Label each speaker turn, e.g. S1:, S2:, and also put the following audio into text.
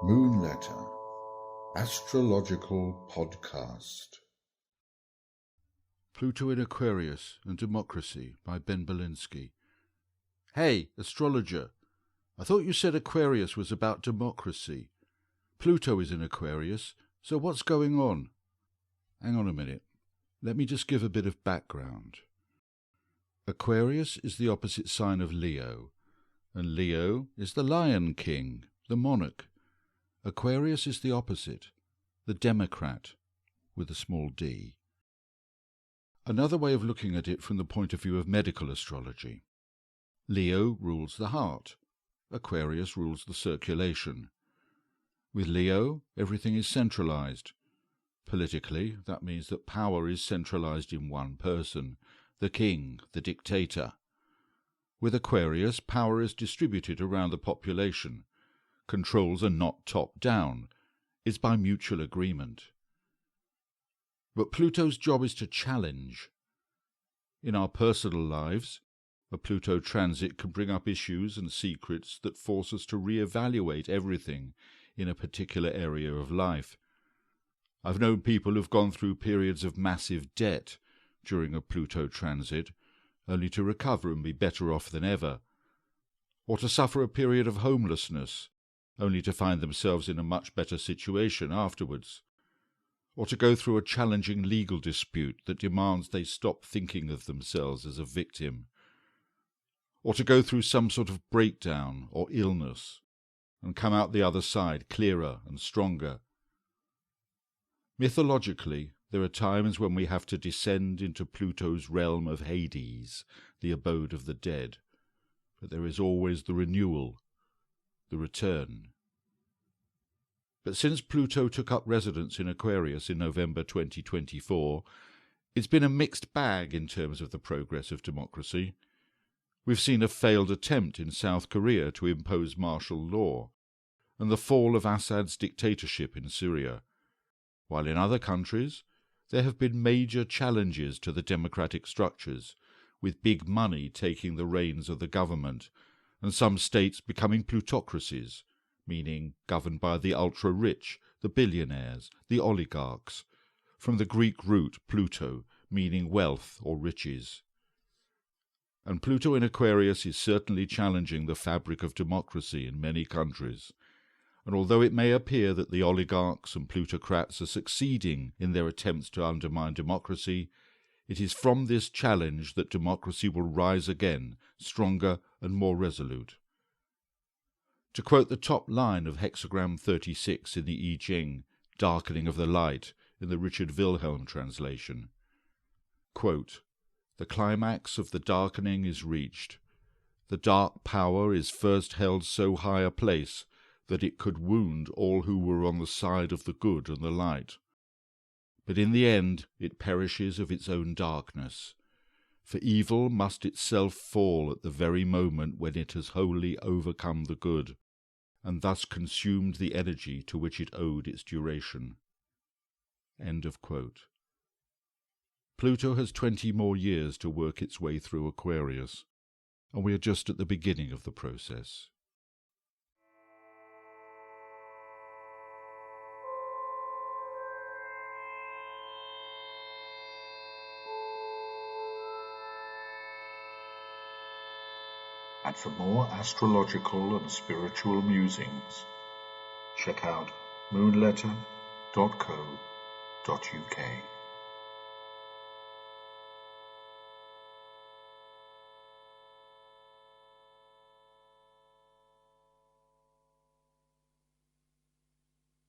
S1: Moon Letter, Astrological Podcast.
S2: Pluto in Aquarius and Democracy by Ben Belinsky. Hey, astrologer, I thought you said Aquarius was about democracy. Pluto is in Aquarius, so what's going on? Hang on a minute. Let me just give a bit of background. Aquarius is the opposite sign of Leo, and Leo is the Lion King, the monarch. Aquarius is the opposite, the Democrat, with a small d. Another way of looking at it from the point of view of medical astrology. Leo rules the heart. Aquarius rules the circulation. With Leo, everything is centralized. Politically, that means that power is centralized in one person, the king, the dictator. With Aquarius, power is distributed around the population. Controls are not top-down, it's by mutual agreement. But Pluto's job is to challenge. In our personal lives, a Pluto transit can bring up issues and secrets that force us to re-evaluate everything in a particular area of life. I've known people who've gone through periods of massive debt during a Pluto transit, only to recover and be better off than ever, or to suffer a period of homelessness, only to find themselves in a much better situation afterwards, or to go through a challenging legal dispute that demands they stop thinking of themselves as a victim, or to go through some sort of breakdown or illness and come out the other side clearer and stronger. Mythologically, there are times when we have to descend into Pluto's realm of Hades, the abode of the dead, but there is always the renewal, the return. But since Pluto took up residence in Aquarius in November 2024, it's been a mixed bag in terms of the progress of democracy. We've seen a failed attempt in South Korea to impose martial law, and the fall of Assad's dictatorship in Syria, while in other countries there have been major challenges to the democratic structures, with big money taking the reins of the government, and some states becoming plutocracies, meaning governed by the ultra-rich, the billionaires, the oligarchs, from the Greek root Pluto, meaning wealth or riches. And Pluto in Aquarius is certainly challenging the fabric of democracy in many countries, and although it may appear that the oligarchs and plutocrats are succeeding in their attempts to undermine democracy, it is from this challenge that democracy will rise again, stronger and more resolute. To quote the top line of hexagram 36 in the I Ching, Darkening of the Light, in the Richard Wilhelm translation, quote, "The climax of the darkening is reached. The dark power is first held so high a place that it could wound all who were on the side of the good and the light. But in the end it perishes of its own darkness, for evil must itself fall at the very moment when it has wholly overcome the good, and thus consumed the energy to which it owed its duration." End of quote. Pluto has 20 more years to work its way through Aquarius, and we are just at the beginning of the process.
S1: And for more astrological and spiritual musings, check out moonletter.co.uk.